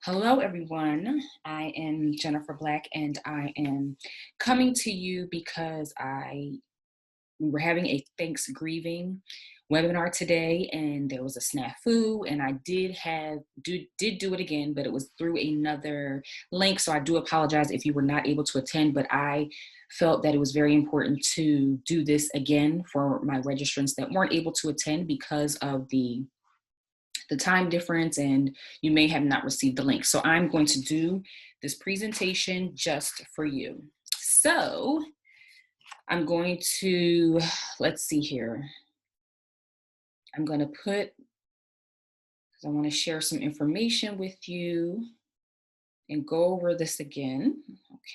Hello, everyone. I am Jennifer Black, and I am coming to you because we were having a Thanksgrieving webinar today, and there was a snafu, and I did do it again, but it was through another link. So I do apologize if you were not able to attend, but I felt that it was very important to do this again for my registrants that weren't able to attend because of the time difference, and you may have not received the link. So I'm going to do this presentation just for you. So I'm going to, let's see here. I'm going to because I want to share some information with you and go over this again.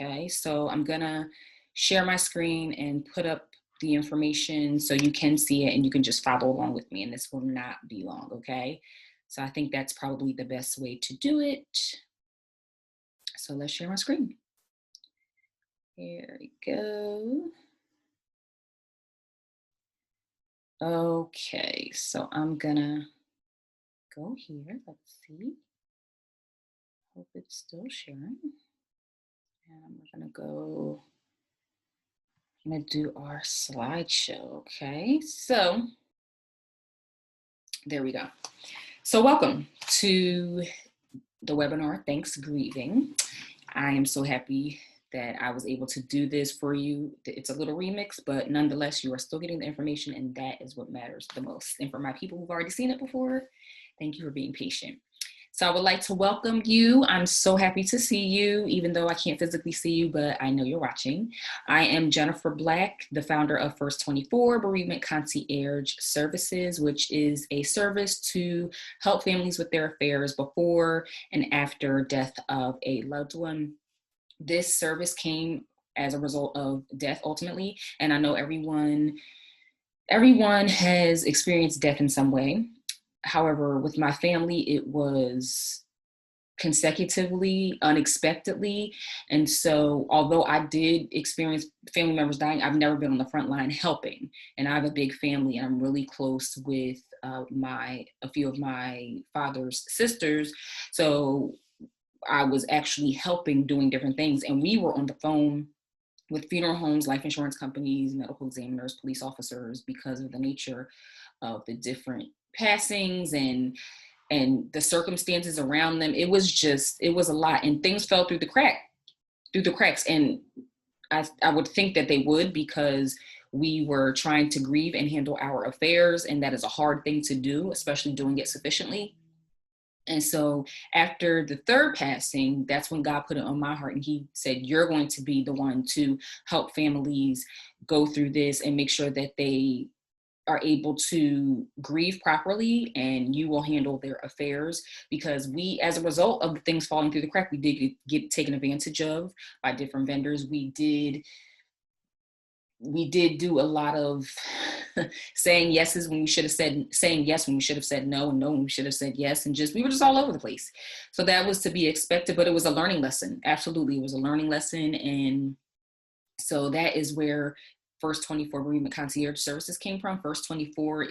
Okay, so I'm going to share my screen and put up the information so you can see it and you can just follow along with me, and this will not be long, okay? So I think that's probably the best way to do it. So let's share my screen. Here we go. Okay, so I'm gonna go here. Let's see. Hope it's still sharing. And we're gonna do our slideshow, okay? So there we go. So welcome to the webinar, Thanksgrieving. I am so happy that I was able to do this for you. It's a little remix, but nonetheless, you are still getting the information, and that is what matters the most. And for my people who've already seen it before, thank you for being patient. So I would like to welcome you. I'm so happy to see you, even though I can't physically see you, but I know you're watching. I am Jennifer Black, the founder of First 24 Bereavement Concierge Services, which is a service to help families with their affairs before and after death of a loved one. This service came as a result of death ultimately, and I know everyone has experienced death in some way. However, with my family, it was consecutively, unexpectedly. And so although I did experience family members dying, I've never been on the front line helping. And I have a big family, and I'm really close with a few of my father's sisters. So I was actually helping, doing different things. And we were on the phone with funeral homes, life insurance companies, medical examiners, police officers, because of the nature of the different passings and the circumstances around them. It was a lot, and things fell through the cracks. And I would think that they would, because we were trying to grieve and handle our affairs, and that is a hard thing to do, especially doing it sufficiently. And so after the third passing, that's when God put it on my heart, and he said, you're going to be the one to help families go through this and make sure that they are able to grieve properly, and you will handle their affairs. Because we, as a result of the things falling through the crack, we did get taken advantage of by different vendors. We did do a lot of saying yeses when we should have said, saying yes when we should have said no, and no when we should have said yes, and we were just all over the place. So that was to be expected, but it was a learning lesson. Absolutely, it was a learning lesson. And so that is where First 24 Bereavement Concierge Services came from. First 24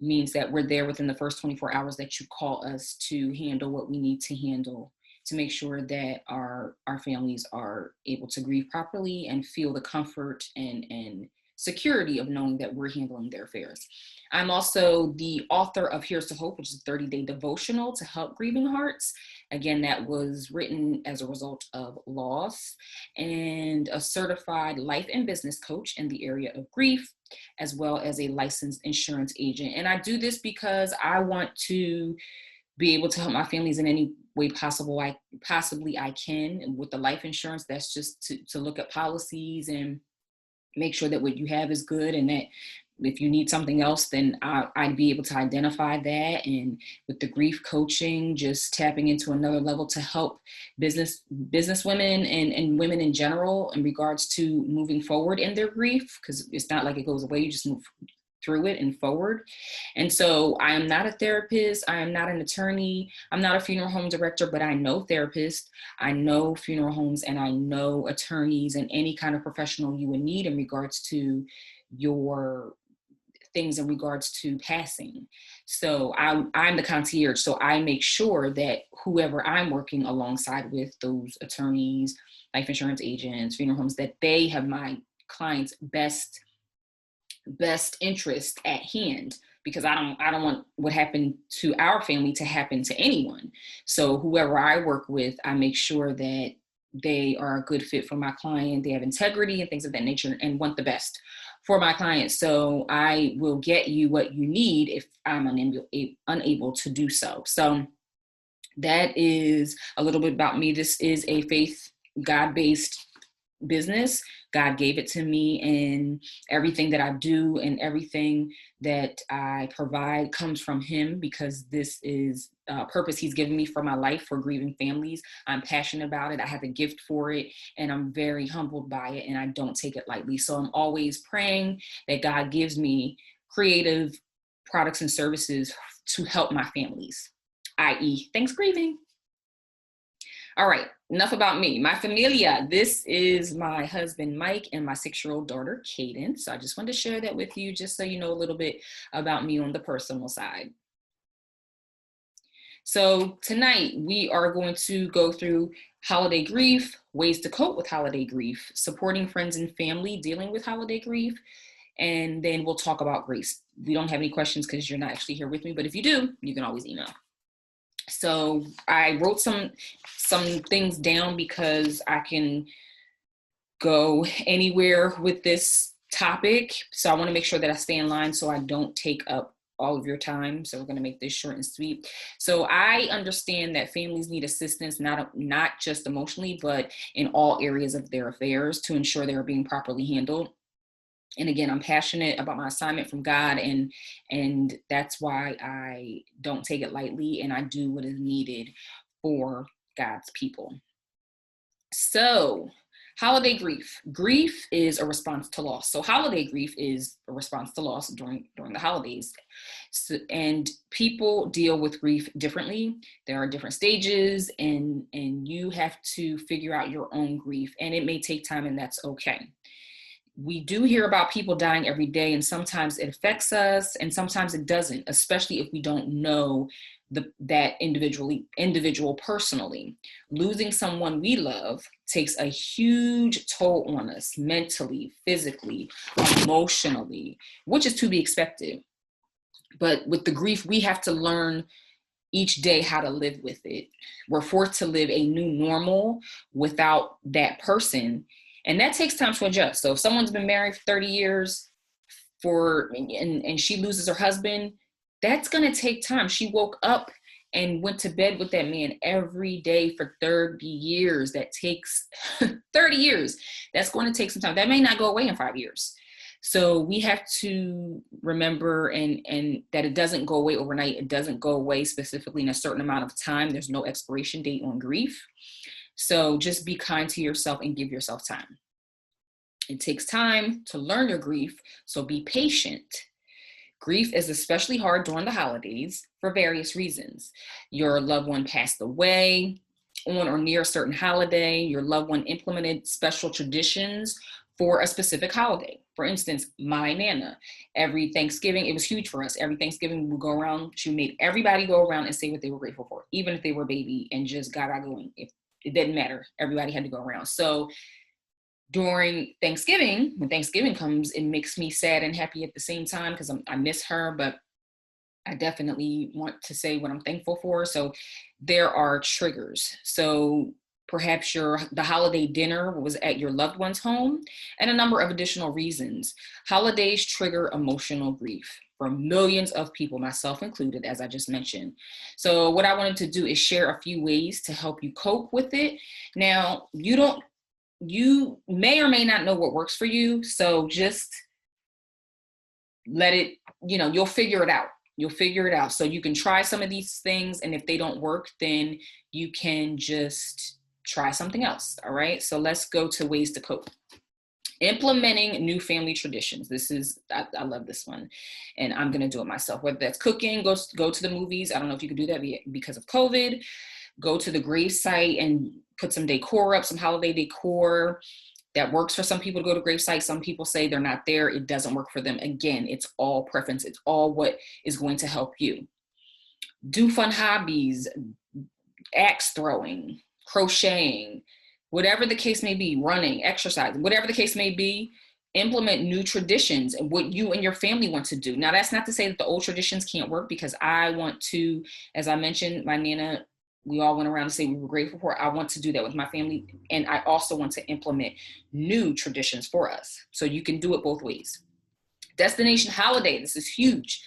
means that we're there within the first 24 hours that you call us to handle what we need to handle, to make sure that our families are able to grieve properly and feel the comfort and security of knowing that we're handling their affairs. I'm also the author of Here's to Hope, which is a 30-day devotional to help grieving hearts. Again, that was written as a result of loss, and a certified life and business coach in the area of grief, as well as a licensed insurance agent. And I do this because I want to be able to help my families in any way possibly I can. And with the life insurance, that's just to look at policies and make sure that what you have is good, and that if you need something else, then I'd be able to identify that. And with the grief coaching, just tapping into another level to help business women and women in general in regards to moving forward in their grief, because it's not like it goes away, you just move through it and forward. And so I am not a therapist. I am not an attorney. I'm not a funeral home director, but I know therapists. I know funeral homes, and I know attorneys and any kind of professional you would need in regards to your things in regards to passing. So I'm the concierge. So I make sure that whoever I'm working alongside with, those attorneys, life insurance agents, funeral homes, that they have my client's best interest at hand, because I don't want what happened to our family to happen to anyone. So whoever I work with, I make sure that they are a good fit for my client. They have integrity and things of that nature and want the best for my client. So I will get you what you need if I'm unable to do so. So that is a little bit about me. This is a faith, God-based business. God gave it to me, and everything that I do and everything that I provide comes from him, because this is a purpose he's given me for my life, for grieving families. I'm passionate about it. I have a gift for it, and I'm very humbled by it, and I don't take it lightly. So I'm always praying that God gives me creative products and services to help my families, i.e. Thanksgrieving. All right, enough about me. My familia, this is my husband, Mike, and my 6-year-old daughter, Kaden. So I just wanted to share that with you, just so you know a little bit about me on the personal side. So tonight we are going to go through holiday grief, ways to cope with holiday grief, supporting friends and family dealing with holiday grief, and then we'll talk about grace. We don't have any questions because you're not actually here with me, but if you do, you can always email. So I wrote some things down because I can go anywhere with this topic. So I want to make sure that I stay in line so I don't take up all of your time. So we're going to make this short and sweet. So I understand that families need assistance, not just emotionally, but in all areas of their affairs to ensure they're being properly handled. And again, I'm passionate about my assignment from God, and that's why I don't take it lightly, and I do what is needed for God's people. So, holiday grief. Grief is a response to loss. So holiday grief is a response to loss during the holidays. So, and people deal with grief differently. There are different stages, and you have to figure out your own grief, and it may take time, and that's okay. We do hear about people dying every day, and sometimes it affects us and sometimes it doesn't, especially if we don't know that individual personally. Losing someone we love takes a huge toll on us mentally, physically, emotionally, which is to be expected. But with the grief, we have to learn each day how to live with it. We're forced to live a new normal without that person. And that takes time to adjust. So if someone's been married for 30 years and she loses her husband, that's going to take time. She woke up and went to bed with that man every day for 30 years. That takes 30 years. That's going to take some time. That may not go away in 5 years. So we have to remember and that it doesn't go away overnight. It doesn't go away specifically in a certain amount of time. There's no expiration date on grief. So just be kind to yourself and give yourself time. It takes time to learn your grief, so be patient. Grief is especially hard during the holidays for various reasons. Your loved one passed away on or near a certain holiday. Your loved one implemented special traditions for a specific holiday. For instance, my Nana, every Thanksgiving, it was huge for us. Every Thanksgiving we would go around, she made everybody go around and say what they were grateful for, even if they were a baby and just got going. It didn't matter. Everybody had to go around. So during Thanksgiving, when Thanksgiving comes, it makes me sad and happy at the same time because I miss her, but I definitely want to say what I'm thankful for. So there are triggers. So perhaps the holiday dinner was at your loved one's home, and a number of additional reasons. Holidays trigger emotional grief for millions of people, myself included, as I just mentioned. So what I wanted to do is share a few ways to help you cope with it. Now, you may or may not know what works for you, so just let it, you'll figure it out. You'll figure it out. So you can try some of these things, and if they don't work, then you can just try something else. All right. So let's go to ways to cope. Implementing new family traditions. I love this one, and I'm going to do it myself. Whether that's cooking, go to the movies. I don't know if you could do that because of COVID. Go to the grave site and put some decor up, some holiday decor. That works for some people to go to grave sites. Some people say they're not there. It doesn't work for them. Again, it's all preference. It's all what is going to help you. Do fun hobbies, axe throwing, crocheting, whatever the case may be, running, exercise, whatever the case may be. Implement new traditions and what you and your family want to do. Now, that's not to say that the old traditions can't work, because I want to, as I mentioned, my Nana, we all went around to say we were grateful for. I want to do that with my family. And I also want to implement new traditions for us. So you can do it both ways. Destination holiday. This is huge.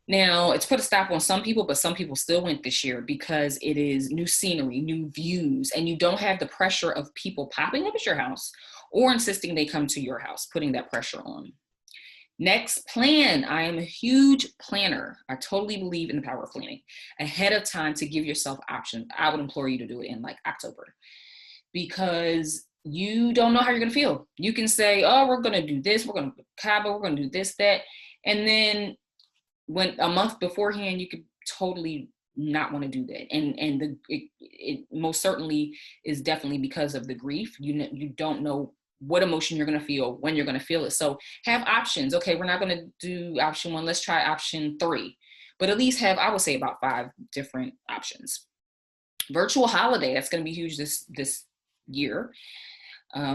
Now, it's put a stop on some people, but some people still went this year because it is new scenery, new views, and you don't have the pressure of people popping up at your house or insisting they come to your house, putting that pressure on. Next, plan. I am a huge planner. I totally believe in the power of planning ahead of time to give yourself options. I would implore you to do it in like October, because you don't know how you're going to feel. You can say, oh, we're going to do this. We're going to Cabo. We're going to do this, that. And then when a month beforehand, you could totally not want to do that. And it most certainly is definitely because of the grief. You don't know what emotion you're going to feel, when you're going to feel it. So have options. Okay, we're not going to do option 1. Let's try option 3. But at least have, I would say, about 5 different options. Virtual holiday, that's going to be huge this year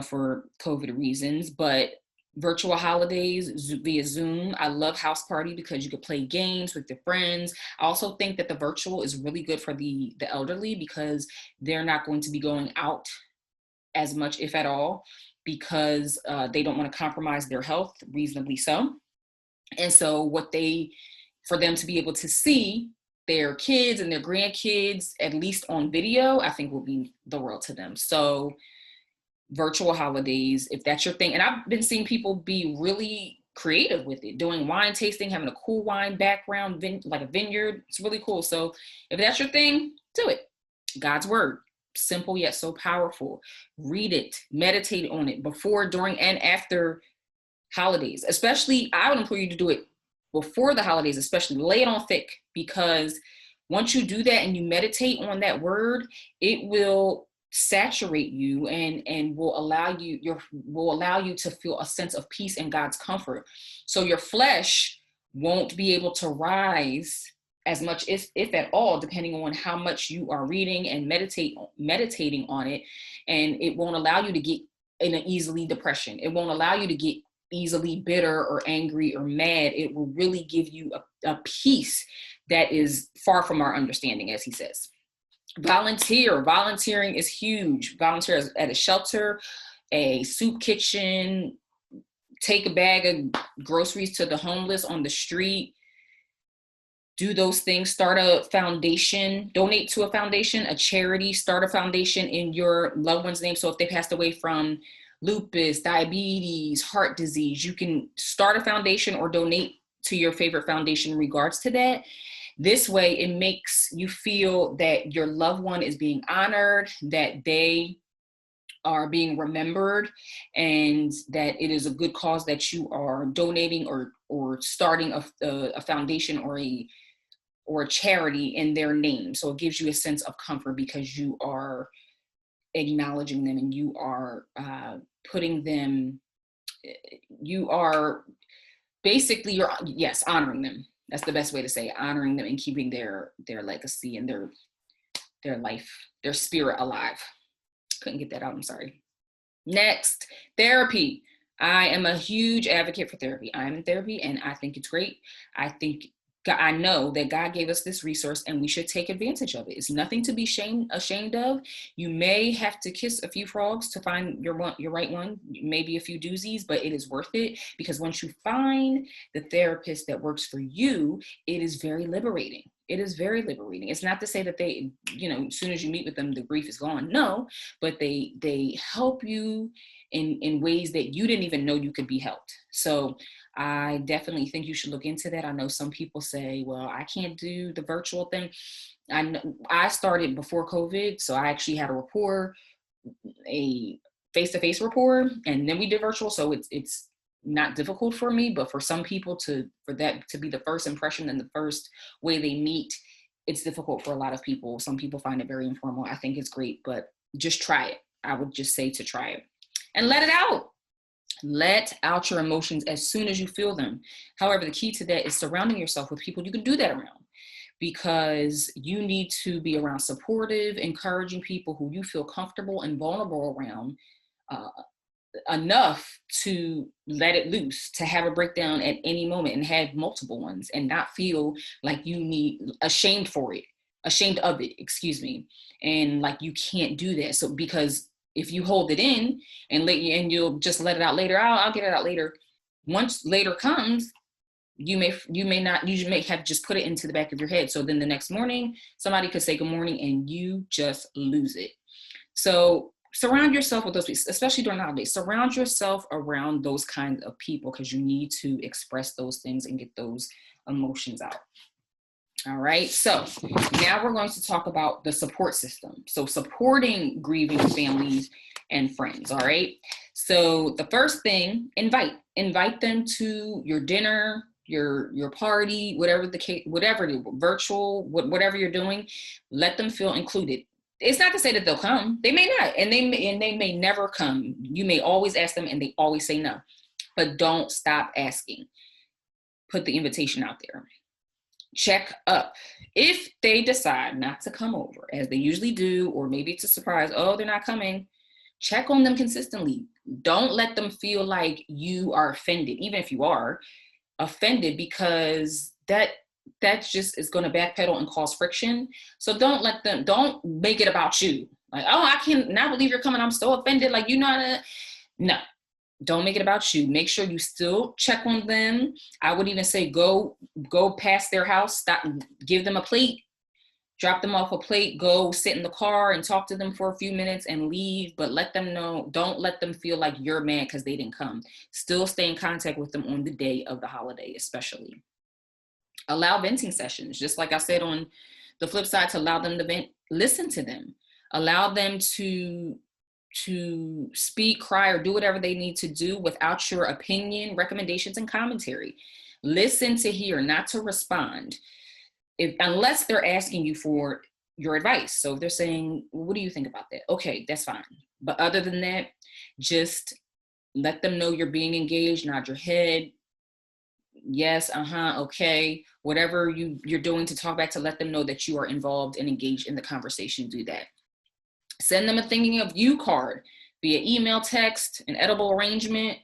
for COVID reasons. But virtual holidays via Zoom. I love House Party because you could play games with your friends. I also think that the virtual is really good for the elderly, because they're not going to be going out as much, if at all, because they don't want to compromise their health, reasonably so. And so for them to be able to see their kids and their grandkids, at least on video, I think will be the world to them. So virtual holidays, if that's your thing. And I've been seeing people be really creative with it, doing wine tasting, having a cool wine background, like a vineyard. It's really cool. So if that's your thing, do it. God's word, simple yet so powerful. Read it, meditate on it before, during, and after holidays. Especially, I would implore you to do it before the holidays, especially lay it on thick, because once you do that and you meditate on that word, it will saturate you and will allow you to feel a sense of peace and God's comfort. So your flesh won't be able to rise as much, if at all, depending on how much you are reading and meditating on it. And it won't allow you to get in an easily depression. It won't allow you to get easily bitter or angry or mad. It will really give you a peace that is far from our understanding, as he says. Volunteering is huge. Volunteer at a shelter, a soup kitchen, take a bag of groceries to the homeless on the street. Do those things. Start a foundation, donate to a foundation, a charity, start a foundation in your loved one's name. So if they passed away from lupus, diabetes, heart disease, you can start a foundation or donate to your favorite foundation in regards to that. This way, it makes you feel that your loved one is being honored, that they are being remembered, and that it is a good cause that you are donating or starting a foundation or a charity in their name. So it gives you a sense of comfort because you are acknowledging them and you are putting them, you are basically, honoring them. That's the best way to say it, honoring them and keeping their legacy and their life, their spirit alive. Couldn't get that out, I'm sorry. Next, therapy. I am a huge advocate for therapy. I'm in therapy and I think it's great. I know that God gave us this resource and we should take advantage of it. It's nothing to be ashamed of. You may have to kiss a few frogs to find your right one, maybe a few doozies, but it is worth it, because once you find the therapist that works for you, it is very liberating. It is very liberating. It's not to say that they, as soon as you meet with them, the grief is gone. No, but they help you in ways that you didn't even know you could be helped. So I definitely think you should look into that. I know some people say, well, I can't do the virtual thing. I started before COVID, so I actually had a face-to-face rapport, and then we did virtual. So it's not difficult for me, but for some people for that to be the first impression and the first way they meet, it's difficult for a lot of people. Some people find it very informal. I think it's great, but just try it. I would just say to try it. and let it out. Let out your emotions as soon as you feel them. However, the key to that is surrounding yourself with people you can do that around, because you need to be around supportive, encouraging people who you feel comfortable and vulnerable around, uh, enough to let it loose, to have a breakdown at any moment and have multiple ones and not feel like you need ashamed of it, excuse me. And like you can't do that. So because if you hold it in and you'll just let it out later, I'll get it out later. Once later comes, you may have just put it into the back of your head. So then the next morning, somebody could say good morning and you just lose it. So surround yourself with those people, especially during the holidays. Surround yourself around those kinds of people because you need to express those things and get those emotions out. All right, so now we're going to talk about the support system. So supporting grieving families and friends, all right? So the first thing, invite them to your dinner, your party, whatever the case, whatever, virtual, whatever you're doing, let them feel included. It's not to say that they'll come. They may not, and they may never come. You may always ask them and they always say no, but don't stop asking. Put the invitation out there. Check up. If they decide not to come over, as they usually do, or maybe it's a surprise, oh, they're not coming, check on them consistently. Don't let them feel like you are offended, even if you are offended, because that just is going to backpedal and cause friction. So don't make it about you. Like, oh, I cannot believe you're coming. I'm so offended. Like, no. Don't make it about you. Make sure you still check on them. I would even say go past their house, stop, give them a plate, drop them off a plate, go sit in the car and talk to them for a few minutes and leave. But let them know, don't let them feel like you're mad because they didn't come. Still stay in contact with them on the day of the holiday, especially. Allow venting sessions. Just like I said on the flip side, to allow them to vent, listen to them. Allow them to speak, cry, or do whatever they need to do without your opinion, recommendations, and commentary. Listen to hear, not to respond, unless they're asking you for your advice. So if they're saying, well, what do you think about that? Okay, that's fine. But other than that, just let them know you're being engaged, nod your head, yes, okay, whatever you're doing to talk back, to let them know that you are involved and engaged in the conversation. Do that. Send them a thinking of you card via email, text, an edible arrangement,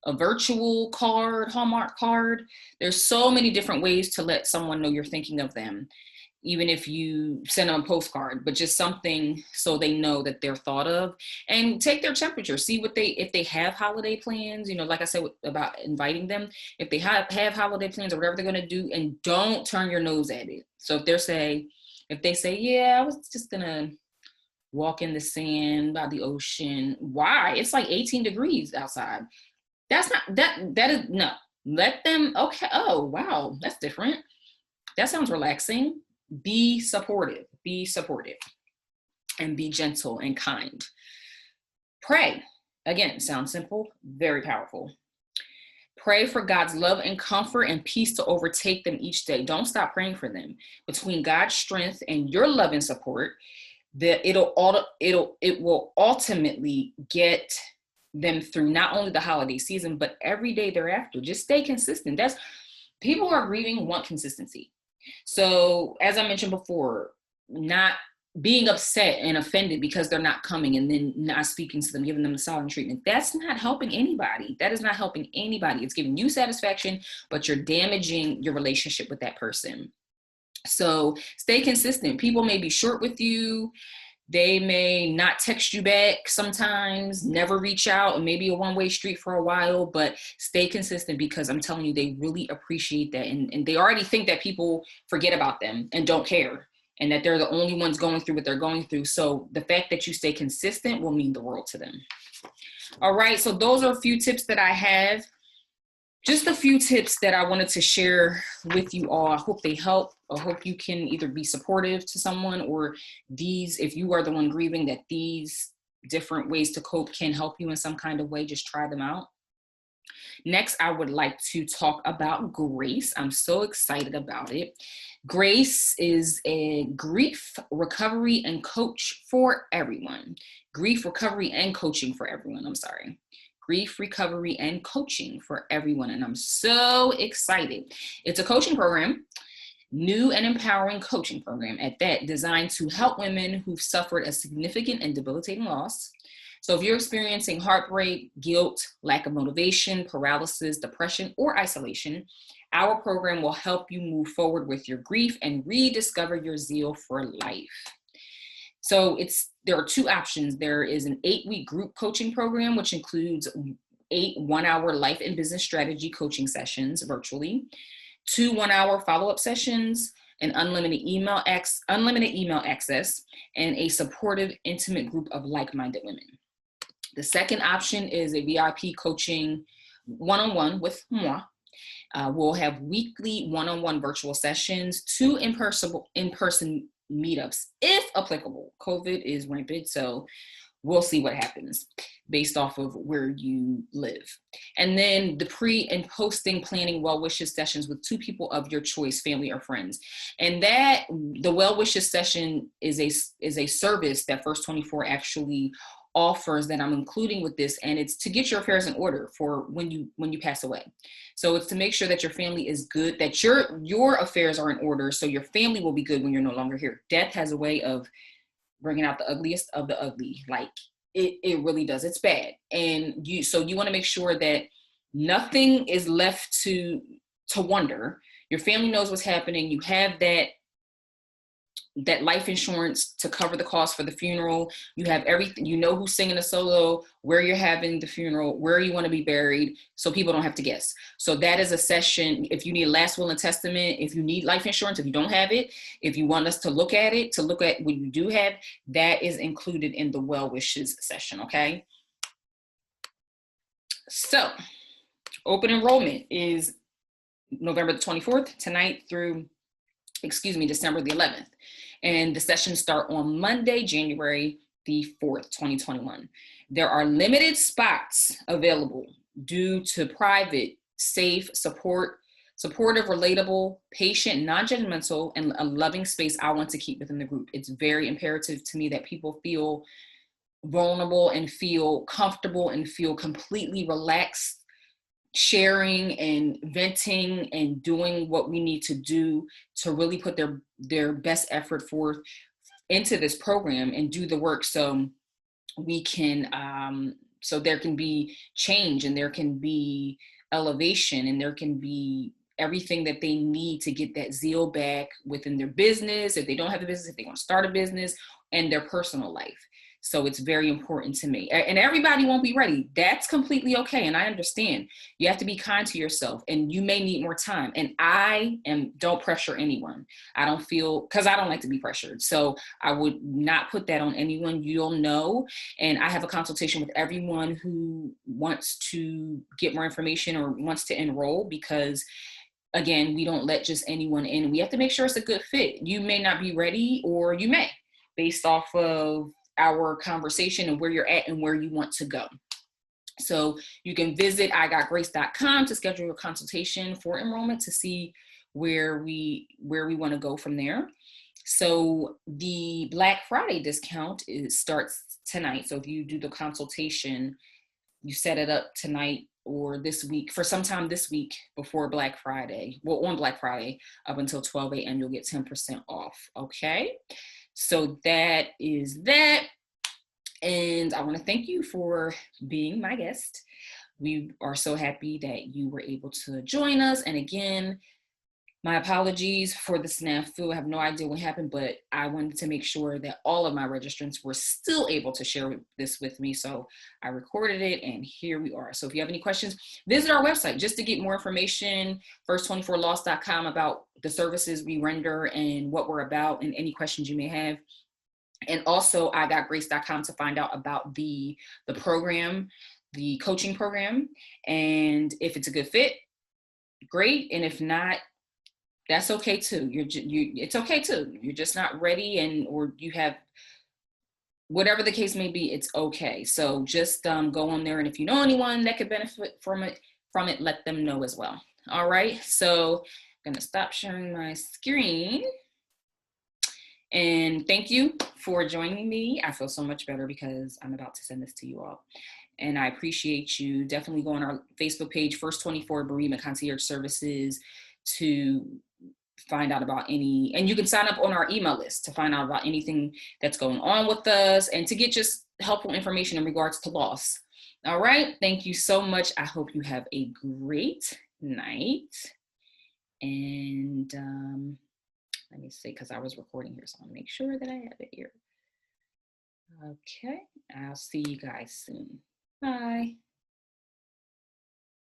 a virtual card, Hallmark card. There's so many different ways to let someone know you're thinking of them, even if you send them a postcard, but just something so they know that they're thought of. And take their temperature, see if they have holiday plans, like I said about inviting them, if they have holiday plans or whatever they're gonna do, and don't turn your nose at it. So if they say, yeah, I was just gonna walk in the sand by the ocean. Why? It's like 18 degrees outside. That is no. Let them, okay, oh, wow, that's different. That sounds relaxing. Be supportive, and be gentle and kind. Pray. Again, sounds simple, very powerful. Pray for God's love and comfort and peace to overtake them each day. Don't stop praying for them. Between God's strength and your love and support, it will ultimately get them through not only the holiday season, but every day thereafter. Just stay consistent. People who are grieving want consistency. So as I mentioned before, not being upset and offended because they're not coming and then not speaking to them, giving them the silent treatment, that's not helping anybody. That is not helping anybody. It's giving you satisfaction, but you're damaging your relationship with that person. So stay consistent. People may be short with you. They may not text you back sometimes, never reach out, and maybe a one-way street for a while, but stay consistent, because I'm telling you, they really appreciate that. And they already think that people forget about them and don't care, and that they're the only ones going through what they're going through. So the fact that you stay consistent will mean the world to them. All right, so those are a few tips that I have. Just a few tips that I wanted to share with you all. I hope they help. I hope you can either be supportive to someone, or if you are the one grieving, that these different ways to cope can help you in some kind of way. Just try them out. Next, I would like to talk about Grace. I'm so excited about it. Grace is a grief recovery and coach for everyone. Grief recovery and coaching for everyone. I'm sorry. Grief recovery and coaching for everyone. And I'm so excited. It's a coaching program, new and empowering coaching program at that, designed to help women who've suffered a significant and debilitating loss. So if you're experiencing heartbreak, guilt, lack of motivation, paralysis, depression, or isolation, our program will help you move forward with your grief and rediscover your zeal for life. So there are two options. There is an 8-week group coaching program, which includes 8 one-hour life and business strategy coaching sessions virtually, 2 one-hour follow-up sessions, an unlimited email access, and a supportive, intimate group of like-minded women. The second option is a VIP coaching one-on-one with moi. We'll have weekly one-on-one virtual sessions, 2 in-person meetups, if applicable. COVID is rampant, so we'll see what happens based off of where you live. And then the pre and posting planning well wishes sessions with 2 people of your choice, family or friends. And that the well wishes session is a service that First 24 actually offers that I'm including with this, and it's to get your affairs in order for when you pass away. So it's to make sure that your family is good, that your affairs are in order, so your family will be good when you're no longer here. Death has a way of bringing out the ugliest of the ugly. Like it really does. It's bad, and you want to make sure that nothing is left to wonder. Your family knows what's happening. You have that life insurance to cover the cost for the funeral. You have everything. You know who's singing the solo, where you're having the funeral, where you want to be buried, so people don't have to guess. So that is a session. If you need a last will and testament, if you need life insurance, if you don't have it, if you want us to look at what you do have, that is included in the well wishes session, okay? So open enrollment is November the 24th, tonight through, December the 11th. And the sessions start on Monday, January the 4th, 2021. There are limited spots available due to private, safe, supportive, relatable, patient, non-judgmental, and a loving space I want to keep within the group. It's very imperative to me that people feel vulnerable and feel comfortable and feel completely relaxed, sharing and venting and doing what we need to do to really put their best effort forth into this program and do the work, so we can so there can be change and there can be elevation and there can be everything that they need to get that zeal back within their business, if they don't have a business, if they want to start a business, and their personal life. So it's very important to me. And everybody won't be ready. That's completely okay. And I understand. You have to be kind to yourself, and you may need more time. And don't pressure anyone. Because I don't like to be pressured. So I would not put that on anyone. You'll know. And I have a consultation with everyone who wants to get more information or wants to enroll, because again, we don't let just anyone in. We have to make sure it's a good fit. You may not be ready, or you may, based off of our conversation and where you're at and where you want to go. So you can visit igotgrace.com to schedule a consultation for enrollment to see where we want to go from there. So the Black Friday discount starts tonight. So if you do the consultation, you set it up tonight or this week, for sometime this week before Black Friday, on Black Friday up until 12 a.m., you'll get 10% off, okay? So that is that. And I want to thank you for being my guest. We are so happy that you were able to join us. And again, my apologies for the snafu. I have no idea what happened, but I wanted to make sure that all of my registrants were still able to share this with me. So I recorded it, and here we are. So if you have any questions, visit our website just to get more information, first24loss.com, about the services we render and what we're about, and any questions you may have. And also igotgrace.com to find out about the program, the coaching program. And if it's a good fit, great. And if not, that's okay too. It's okay too. You're just not ready, or you have whatever the case may be. It's okay. So just go on there, and if you know anyone that could benefit from it, from it, let them know as well. All right, so I'm gonna stop sharing my screen. And thank you for joining me. I feel so much better because I'm about to send this to you all. And I appreciate you. Definitely go on our Facebook page, First 24 Bereavement Concierge Services, to find out about any, and you can sign up on our email list to find out about anything that's going on with us and to get just helpful information in regards to loss. All right, thank you so much. I hope you have a great night. And let me see, because I was recording here, so I'll make sure that I have it here. Okay, I'll see you guys soon. Bye.